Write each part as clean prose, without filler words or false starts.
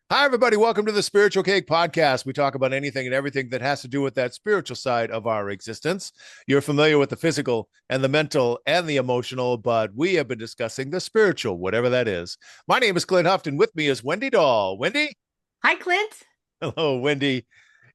Hi, everybody. Welcome to the Spiritual Cake Podcast. We talk about anything and everything that has to do with that spiritual side of our existence. You're familiar with the physical and the mental and the emotional, but we have been discussing the spiritual, whatever that is. My name is Clint Hufft, and with me is Wendy Dahl. Wendy? Hi, Clint. Hello, Wendy.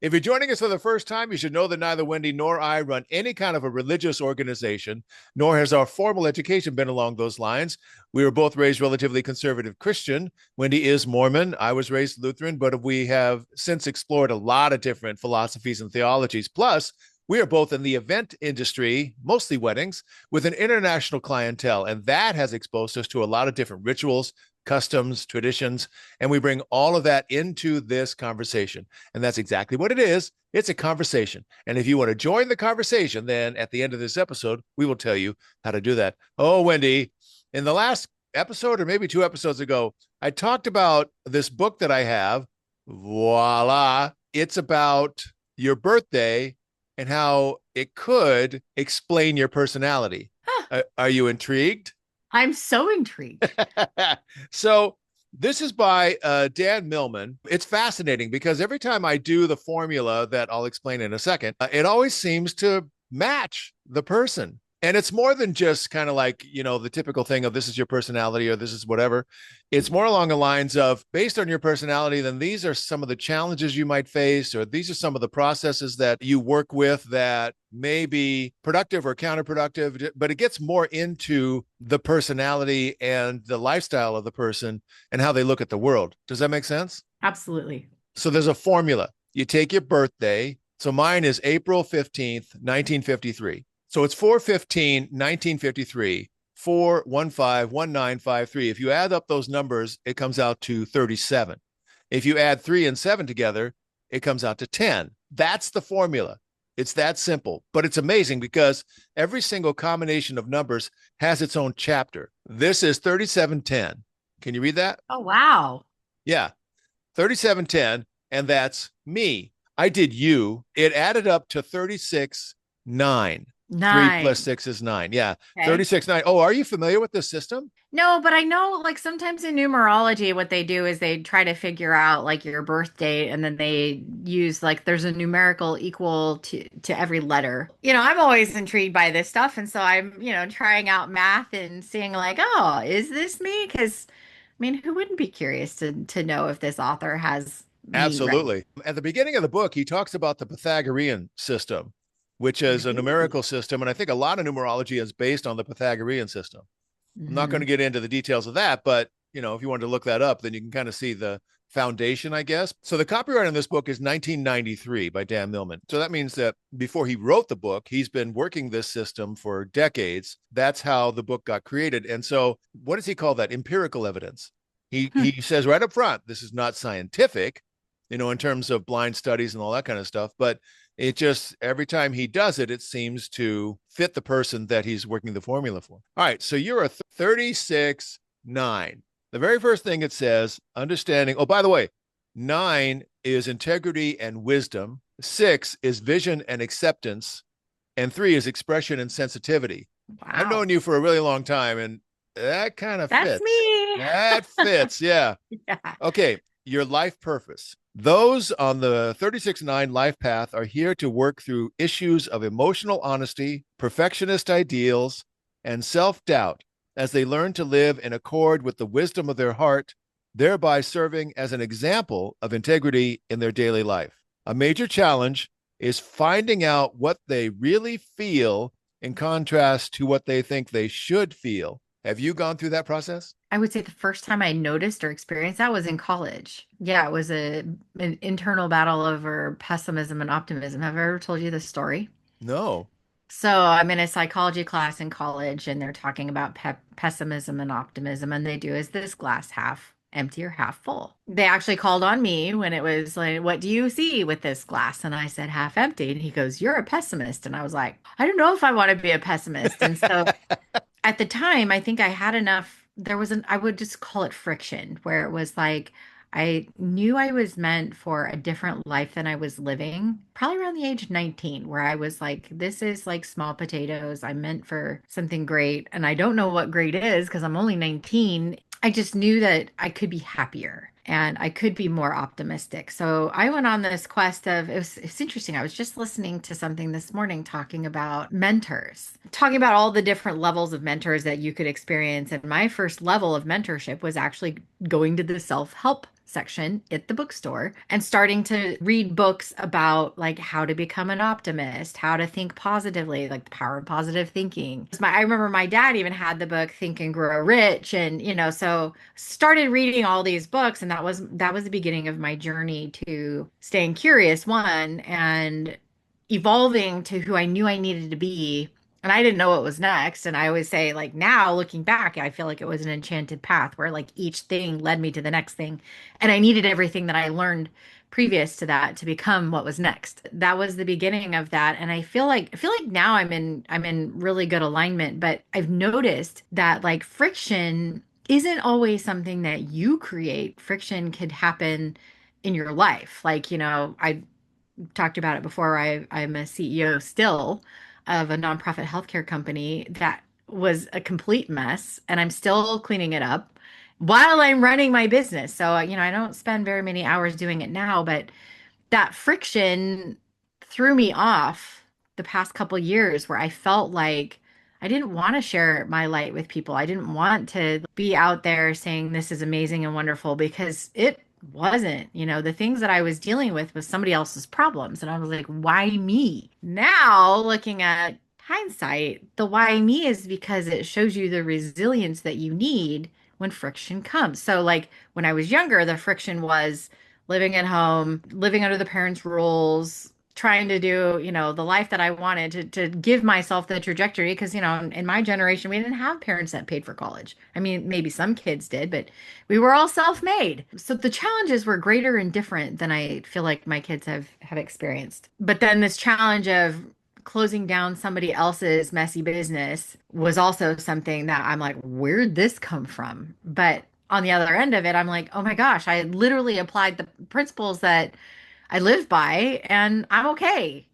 If you're joining us for the first time, you should know that neither Wendy nor I run any kind of a religious organization, nor has our formal education been along those lines. We were both raised relatively conservative Christian. Wendy is Mormon. I was raised Lutheran, but we have since explored a lot of different philosophies and theologies. Plus, we are both in the event industry, mostly weddings, with an international clientele, and that has exposed us to a lot of different rituals, customs, traditions, and we bring all of that into this conversation. And that's exactly what it is. It's a conversation. And if you want to join the conversation, then at the end of this episode, we will tell you how to do that. Oh, Wendy, in the last episode, or maybe two episodes ago, I talked about this book that I have. Voila. It's about your birthday and how it could explain your personality. Huh, Are you intrigued? I'm so intrigued. So this is by Dan Millman. It's fascinating because every time I do the formula that I'll explain in a second, it always seems to match the person. And it's more than just kind of like, the typical thing of this is your personality or this is whatever. It's more along the lines of based on your personality, then these are some of the challenges you might face, or these are some of the processes that you work with that may be productive or counterproductive, but it gets more into the personality and the lifestyle of the person and how they look at the world. Does that make sense? Absolutely. So there's a formula. You take your birthday. So mine is April 15th, 1953. So it's 4/15, 1953, 4151953. If you add up those numbers, it comes out to 37. If you add 3 and 7 together, it comes out to 10. That's the formula. It's that simple, but it's amazing because every single combination of numbers has its own chapter. This is 3710. Can you read that? Oh, wow. Yeah, 3710, and that's me. I did you. It added up to 36 9. 3 plus Nine. 6 is 9. Yeah, Okay. 36 9. Oh, are you familiar with this system? No, but I know like sometimes in numerology, what they do is they try to figure out like your birth date and then they use like there's a numerical equal to every letter. I'm always intrigued by this stuff. And so I'm trying out math and seeing like, oh, is this me? Because I mean, who wouldn't be curious to know if this author has me right? Absolutely. At the beginning of the book, he talks about the Pythagorean system, which is a Really? numerical system. And I think a lot of numerology is based on the Pythagorean system. I'm not going to Hmm. get into the details of that, but if you wanted to look that up, then you can kind of see the foundation, I guess. So the copyright on this book is 1993 by Dan Millman. So that means that before he wrote the book, he's been working this system for decades. That's how the book got created. And so what does he call that? Empirical evidence. He says right up front, this is not scientific, in terms of blind studies and all that kind of stuff, but it just every time he does it, it seems to fit the person that he's working the formula for. All right, so you're a 36 9. The very first thing it says, understanding. Oh, by the way, 9 is integrity and wisdom, 6 is vision and acceptance, and 3 is expression and sensitivity. I've Wow. known you for a really long time, and that kind of That's fits. me. That fits, yeah. Yeah. Okay, your life purpose. Those on the 36 9 life path are here to work through issues of emotional honesty, perfectionist ideals, and self doubt as they learn to live in accord with the wisdom of their heart, thereby serving as an example of integrity in their daily life. A major challenge is finding out what they really feel in contrast to what they think they should feel. Have you gone through that process? I would say the first time I noticed or experienced that was in college. Yeah, it was an internal battle over pessimism and optimism. Have I ever told you this story? No. So I'm in a psychology class in college, and they're talking about pessimism and optimism, and they do is this glass half empty or half full? They actually called on me when it was like, "What do you see with this glass?" And I said half empty, and he goes, "You're a pessimist," and I was like, "I don't know if I want to be a pessimist," and so at the time, I think I had enough. There was I would just call it friction, where it was like I knew I was meant for a different life than I was living, probably around the age of 19, where I was like, this is like small potatoes. I'm meant for something great. And I don't know what great is because I'm only 19. I just knew that I could be happier and I could be more optimistic. So I went on this quest of it's interesting. I was just listening to something this morning talking about mentors, talking about all the different levels of mentors that you could experience. And my first level of mentorship was actually going to the self-help section at the bookstore and starting to read books about like how to become an optimist, how to think positively, like the power of positive thinking. I remember my dad even had the book Think and Grow Rich, and so started reading all these books, and that was the beginning of my journey to staying curious, one, and evolving to who I knew I needed to be. And I didn't know what was next. And I always say, like, now looking back, I feel like it was an enchanted path where, like, each thing led me to the next thing. And I needed everything that I learned previous to that to become what was next. That was the beginning of that. And I feel like now I'm in really good alignment, but I've noticed that like friction isn't always something that you create. Friction could happen in your life. Like, I talked about it before. I'm a CEO still of a nonprofit healthcare company that was a complete mess, and I'm still cleaning it up while I'm running my business. So, I don't spend very many hours doing it now, but that friction threw me off the past couple years where I felt like I didn't want to share my light with people. I didn't want to be out there saying this is amazing and wonderful because it wasn't. The things that I was dealing with was somebody else's problems. And I was like, why me? Now, looking at hindsight, the why me is because it shows you the resilience that you need when friction comes. So, like when I was younger, the friction was living at home, living under the parents' rules, trying to do, the life that I wanted to give myself the trajectory. Because, in my generation, we didn't have parents that paid for college. I mean, maybe some kids did, but we were all self-made. So the challenges were greater and different than I feel like my kids have experienced. But then this challenge of closing down somebody else's messy business was also something that I'm like, where'd this come from? But on the other end of it, I'm like, oh my gosh, I literally applied the principles that I live by and I'm okay,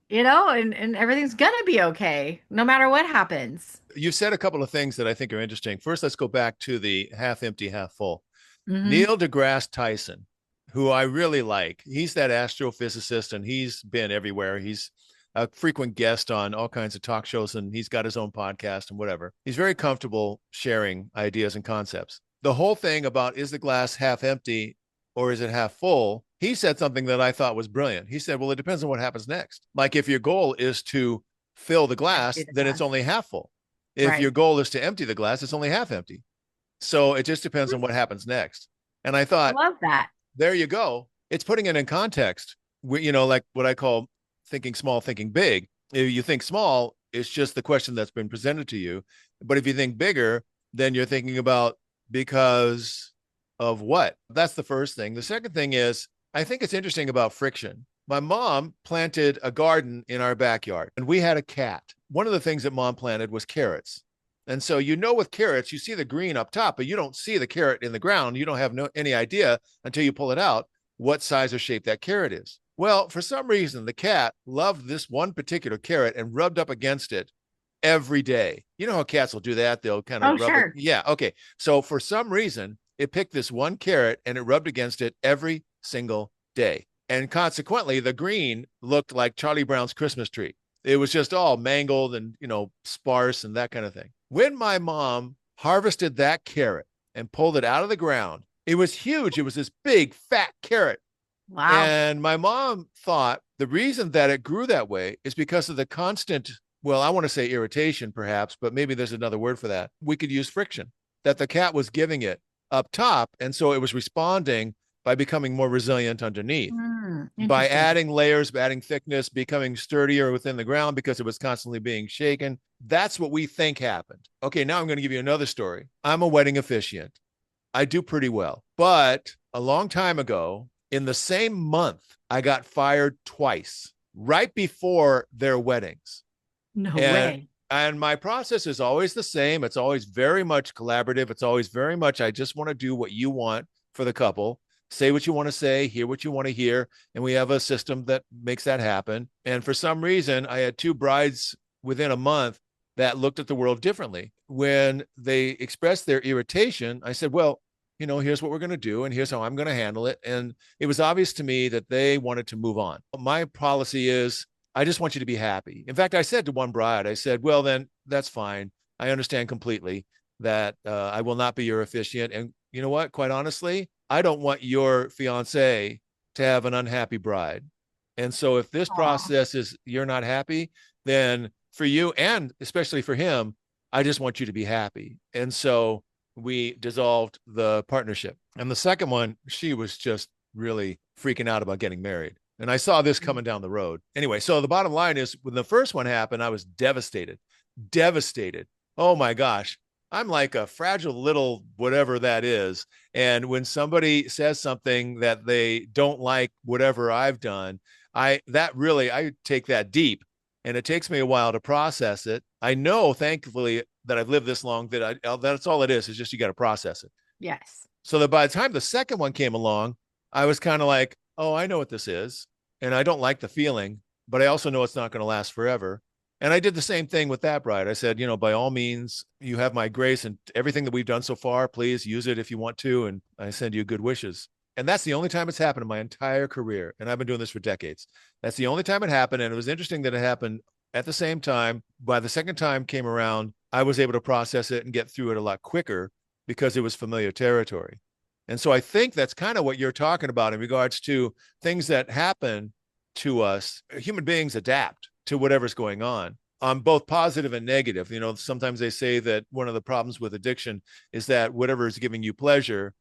and everything's gonna be okay no matter what happens. You said a couple of things that I think are interesting. First, let's go back to the half empty, half full. Hmm. Neil deGrasse Tyson, who I really like, he's that astrophysicist and he's been everywhere. He's a frequent guest on all kinds of talk shows and he's got his own podcast and whatever. He's very comfortable sharing ideas and concepts. The whole thing about is the glass half empty or is it half full? He said something that I thought was brilliant. He said, well, it depends on what happens next. Like if your goal is to fill the glass, Empty the then it's glass. only half full. If your Right. goal is to empty the glass, it's only half empty. So it just depends on what happens next. And I I thought, love that. there you go. It's putting it in context. Like what I call thinking small, thinking big. If you think small, it's just the question that's been presented to you. But if you think bigger, then you're thinking about because of what? That's the first thing. The second thing is, I think it's interesting about friction. My mom planted a garden in our backyard and we had a cat. One of the things that mom planted was carrots. And so, with carrots, you see the green up top, but you don't see the carrot in the ground. You don't have any idea until you pull it out what size or shape that carrot is. Well, for some reason, the cat loved this one particular carrot and rubbed up against it every day. You know how cats will do that? They'll kind Oh, of rub it. sure. Yeah. Okay. So for some reason, it picked this one carrot and it rubbed against it every single day. And consequently, the green looked like Charlie Brown's Christmas tree. It was just all mangled and, sparse and that kind of thing. When my mom harvested that carrot and pulled it out of the ground, it was huge. It was this big, fat carrot. Wow. And my mom thought the reason that it grew that way is because of the constant, well, I want to say irritation perhaps, but maybe there's another word for that. We could use friction that the cat was giving it up top. And so it was responding by becoming more resilient underneath, by Interesting. adding layers, adding thickness, becoming sturdier within the ground because it was constantly being shaken. That's what we think happened. Okay, now I'm going to give you another story. I'm a wedding officiant. I do pretty well. But a long time ago, in the same month, I got fired twice right before their weddings. No And way. and my process is always the same. It's always very much collaborative. It's always very much I just want to do what you want for the couple. Say what you want to say, hear what you want to hear, and we have a system that makes that happen. And for some reason, I had two brides within a month that looked at the world differently. when they expressed their irritation, I said, well, here's what we're going to do and here's how I'm going to handle it. And it was obvious to me that they wanted to move on. My policy is I just want you to be happy. In fact, I said to one bride, I said, well, then that's fine. I understand completely that I will not be your officiant. And you know what? Quite honestly, I don't want your fiance to have an unhappy bride. And so if this Aw. process is you're not happy, then for you and especially for him, I just want you to be happy. And so we dissolved the partnership. And the second one, she was just really freaking out about getting married. And I saw this coming down the road. Anyway, so the bottom line is when the first one happened, I was devastated, devastated. Oh my gosh. I'm like a fragile little whatever that is. And when somebody says something that they don't like, whatever I've done, I take that deep, and it takes me a while to process it. I know, thankfully, that I've lived this long that that's all it is just you got to process it. Yes. So that by the time the second one came along, I was kind of like, oh, I know what this is. And I don't like the feeling, but I also know it's not going to last forever. And I did the same thing with that bride. I said, by all means, you have my grace and everything that we've done so far, please use it if you want to. And I send you good wishes. And that's the only time it's happened in my entire career. And I've been doing this for decades. That's the only time it happened. And it was interesting that it happened at the same time. By the second time came around, I was able to process it and get through it a lot quicker because it was familiar territory. And so I think that's kind of what you're talking about in regards to things that happen to us. Human beings adapt to whatever's going on both positive and negative. Sometimes they say that one of the problems with addiction is that whatever is giving you pleasure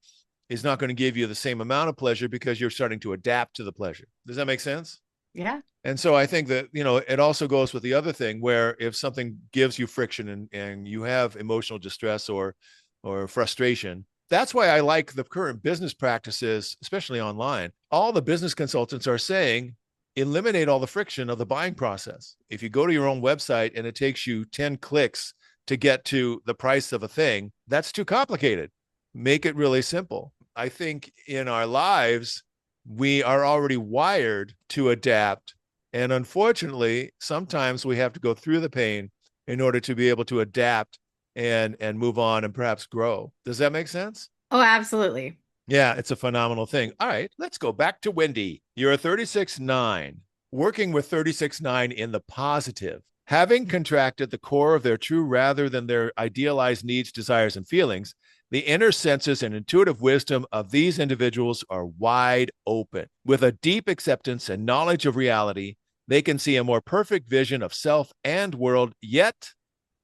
is not going to give you the same amount of pleasure because you're starting to adapt to the pleasure. Does that make sense? Yeah. And so I think that, it also goes with the other thing where if something gives you friction and you have emotional distress or frustration, that's why I like the current business practices, especially online. All the business consultants are saying, eliminate all the friction of the buying process. If you go to your own website and it takes you 10 clicks to get to the price of a thing, that's too complicated. Make it really simple. I think in our lives, we are already wired to adapt. And unfortunately, sometimes we have to go through the pain in order to be able to adapt and move on and perhaps grow. Does that make sense? Oh, absolutely. Yeah, it's a phenomenal thing. All right, let's go back to Wendy. You're a 36-9, working with 36-9 in the positive. Having contracted the core of their true rather than their idealized needs, desires, and feelings, the inner senses and intuitive wisdom of these individuals are wide open. With a deep acceptance and knowledge of reality, they can see a more perfect vision of self and world, yet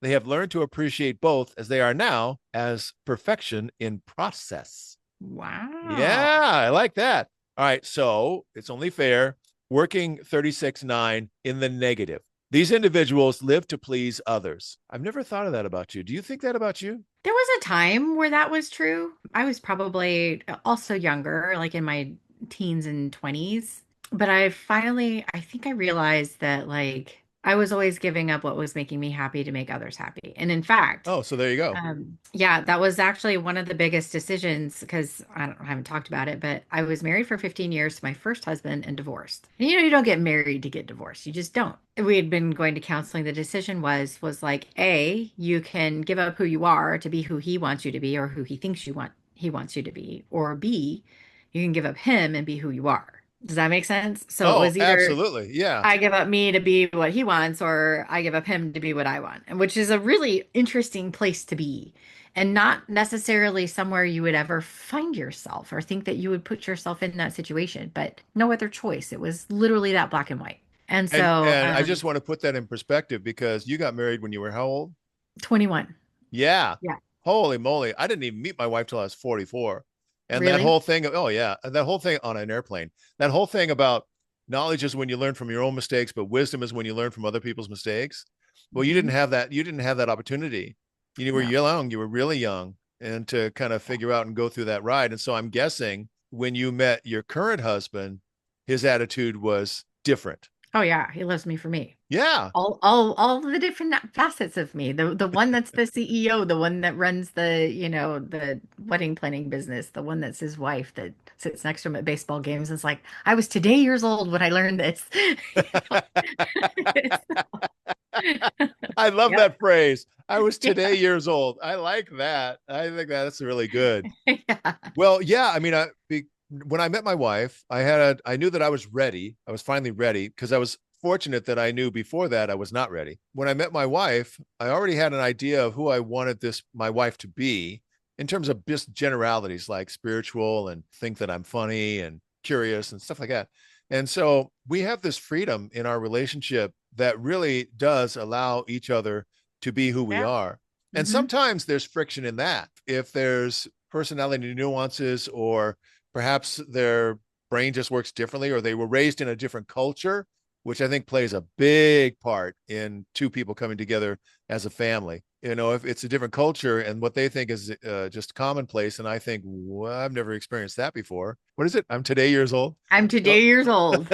they have learned to appreciate both as they are now as perfection in process. Wow. Yeah, I like that. All right, so it's only fair. Working 36-9 in the negative. These individuals live to please others. I've never thought of that about you. Do you think that about you? There was a time where that was true. I was probably also younger, like in my teens and 20s. But I think I realized that like I was always giving up what was making me happy to make others happy. And in fact, Oh, so there you go. yeah, that was actually one of the biggest decisions because I haven't talked about it, but I was married for 15 years to my first husband and divorced. And you don't get married to get divorced. You just don't. We had been going to counseling. The decision was like, A, you can give up who you are to be who he wants you to be or who he thinks he wants you to be, or B, you can give up him and be who you are. Does that make sense? So it Oh, was either absolutely. Yeah. I give up me to be what he wants, or I give up him to be what I want, and which is a really interesting place to be, and not necessarily somewhere you would ever find yourself or think that you would put yourself in that situation, but no other choice. It was literally that black and white. And And so, and I just want to put that in perspective because you got married when you were how old? 21. Yeah. Yeah. Holy moly. I didn't even meet my wife till I was 44. And that Really? whole thing, oh yeah, that whole thing on an airplane, that whole thing about knowledge is when you learn from your own mistakes, but wisdom is when you learn from other people's mistakes. Well, you didn't Hmm. have that. You didn't have that opportunity. You were No. young. You were really young, and to kind of figure out and go through that ride. And so I'm guessing when you met your current husband, his attitude was different. Oh yeah, he loves me for me. Yeah. All the different facets of me. The one that's the CEO, the one that runs the wedding planning business, the one that's his wife that sits next to him at baseball games. It's like, I was today years old when I learned this. I love Yep. that phrase. I was today Yeah. years old. I like that. I think that's really good. Yeah. Well, yeah. I mean, when I met my wife, I knew that I was ready. I was finally ready because I was fortunate that I knew before that I was not ready. When I met my wife, I already had an idea of who I wanted my wife to be in terms of just generalities like spiritual and think that I'm funny and curious and stuff like that. And so we have this freedom in our relationship that really does allow each other to be who we Yeah. are. And Hmm. sometimes there's friction in that. If there's personality nuances, or perhaps their brain just works differently, or they were raised in a different culture, which I think plays a big part in two people coming together as a family. If it's a different culture and what they think is just commonplace, and I think, well, I've never experienced that before. What is it? I'm today years old. I'm No. today years old.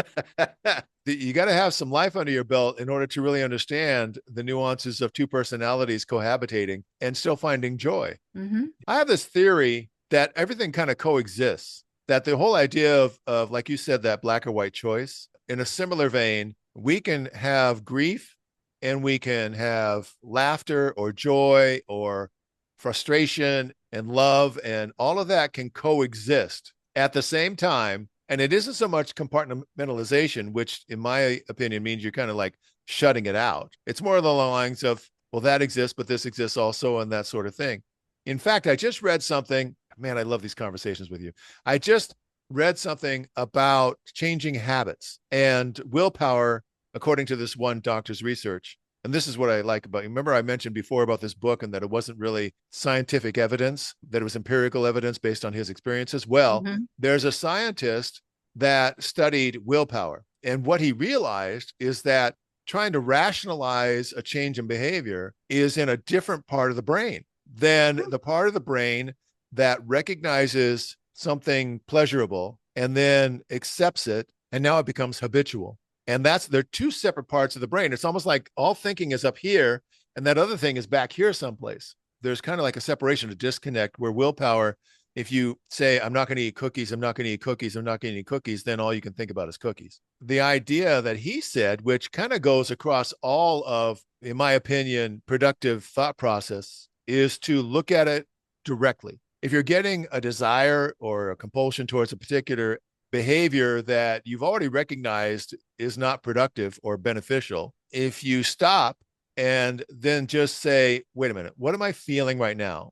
You got to have some life under your belt in order to really understand the nuances of two personalities cohabitating and still finding joy. Hmm. I have this theory that everything kind of coexists, that the whole idea of, like you said, that black or white choice, in a similar vein, we can have grief and we can have laughter or joy or frustration and love, and all of that can coexist at the same time. And it isn't so much compartmentalization, which in my opinion means you're kind of like shutting it out. It's more along the lines of, well, that exists, but this exists also, and that sort of thing. In fact, I just read something. Man, I love these conversations with you. I just read something about changing habits and willpower, according to this one doctor's research. And this is what I like about you. Remember, I mentioned before about this book and that it wasn't really scientific evidence, that it was empirical evidence based on his experiences. Well, Hmm. there's a scientist that studied willpower. And what he realized is that trying to rationalize a change in behavior is in a different part of the brain than the part of the brain that recognizes something pleasurable and then accepts it. And now it becomes habitual. And they're two separate parts of the brain. It's almost like all thinking is up here and that other thing is back here someplace. There's kind of like a separation, a disconnect where willpower, if you say, I'm not going to eat cookies, I'm not going to eat cookies, I'm not going to eat cookies, then all you can think about is cookies. The idea that he said, which kind of goes across all of, in my opinion, productive thought process, is to look at it directly. If you're getting a desire or a compulsion towards a particular behavior that you've already recognized is not productive or beneficial, if you stop and then just say, wait a minute, what am I feeling right now?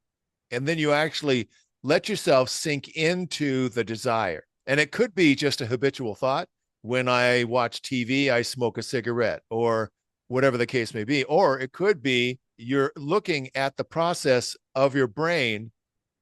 And then you actually let yourself sink into the desire. And it could be just a habitual thought. When I watch TV, I smoke a cigarette, or whatever the case may be. Or it could be you're looking at the process of your brain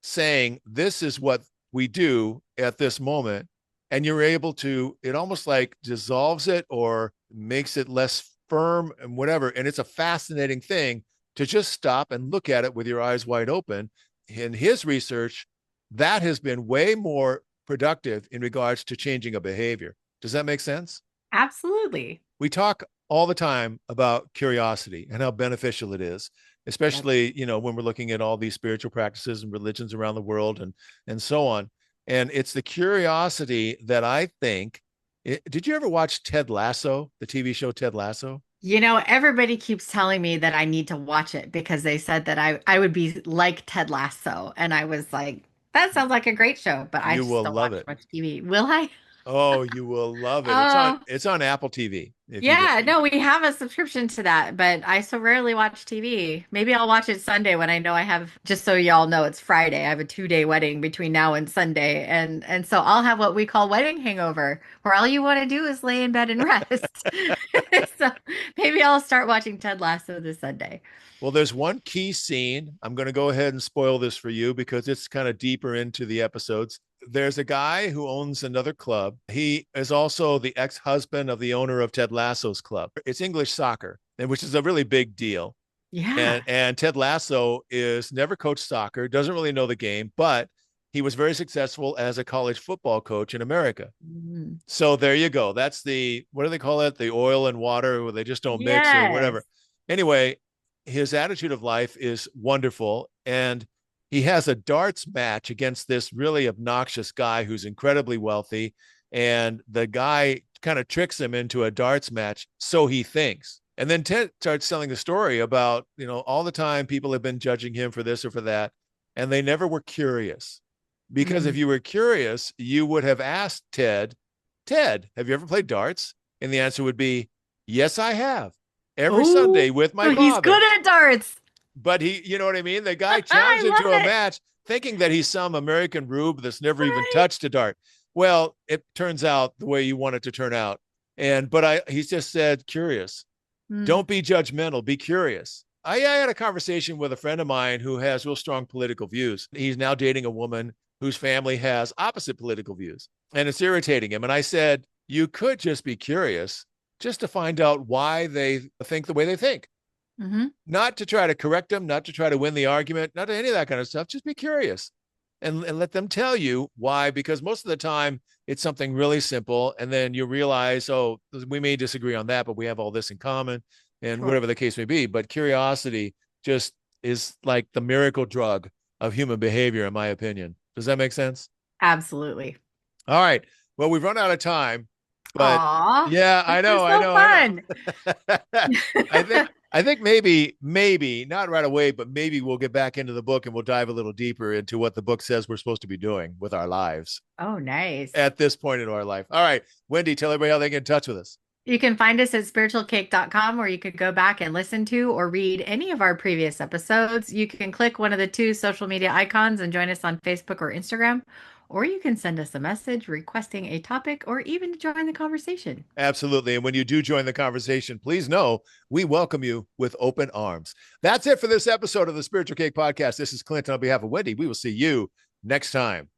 saying, this is what we do at this moment. And you're able to, it almost like dissolves it or makes it less firm and whatever. And it's a fascinating thing to just stop and look at it with your eyes wide open. In his research, that has been way more productive in regards to changing a behavior. Does that make sense? Absolutely. We talk all the time about curiosity and how beneficial it is, Yep. especially, when we're looking at all these spiritual practices and religions around the world and so on. And it's the curiosity that I think, did you ever watch Ted Lasso, the TV show Ted Lasso? Everybody keeps telling me that I need to watch it because they said that I would be like Ted Lasso. And I was like, that sounds like a great show, but I You just will don't love watch it. much TV. Will I? Oh, you will love it. It's on Oh, it's on Apple TV. If you yeah. No, we have a subscription to that, but I so rarely watch TV. Maybe I'll watch it Sunday when I know I have, just so y'all know, it's Friday. I have a 2-day wedding between now and Sunday. And so I'll have what we call wedding hangover, where all you want to do is lay in bed and rest. So maybe I'll start watching Ted Lasso this Sunday. Well, there's one key scene. I'm going to go ahead and spoil this for you because it's kind of deeper into the episodes. There's a guy who owns another club. He is also the ex-husband of the owner of Ted Lasso's club. It's English soccer, which is a really big deal. Yeah. And Ted Lasso is never coached soccer, doesn't really know the game, but he was very successful as a college football coach in America. Mm. So there you go. That's the, what do they call it? The oil and water where they just don't mix or Yes. whatever. Anyway, his attitude of life is wonderful. And he has a darts match against this really obnoxious guy who's incredibly wealthy. And the guy kind of tricks him into a darts match. So he thinks. And then Ted starts telling the story about, all the time people have been judging him for this or for that. And they never were curious. Because if Mm. you were curious, you would have asked Ted, have you ever played darts? And the answer would be, yes, I have. Every Oh, Sunday with my so he's father. good at darts. But he, you know what I mean? The guy I challenged into a love it. match thinking that he's some American rube that's never even Right. touched a dart. Well, it turns out the way you want it to turn out. He just said, curious. Mm. Don't be judgmental, be curious. I had a conversation with a friend of mine who has real strong political views. He's now dating a woman whose family has opposite political views, and it's irritating him. And I said, you could just be curious just to find out why they think the way they think, Mm-hmm. not to try to correct them, not to try to win the argument, not to any of that kind of stuff. Just be curious and let them tell you why, because most of the time it's something really simple. And then you realize, oh, we may disagree on that, but we have all this in common and Sure. whatever the case may be. But curiosity just is like the miracle drug of human behavior, in my opinion. Does that make sense? Absolutely. All right. Well, we've run out of time, but Aw, yeah, this I was know, I so know, I know. fun. I think maybe not right away, but maybe we'll get back into the book and we'll dive a little deeper into what the book says we're supposed to be doing with our lives Oh, nice. at this point in our life. All right, Wendy, tell everybody how they get in touch with us. You can find us at spiritualcake.com, where you could go back and listen to or read any of our previous episodes. You can click one of the two social media icons and join us on Facebook or Instagram, or you can send us a message requesting a topic or even to join the conversation. Absolutely. And when you do join the conversation, please know we welcome you with open arms. That's it for this episode of the Spiritual Cake Podcast. This is Clint on behalf of Wendy. We will see you next time.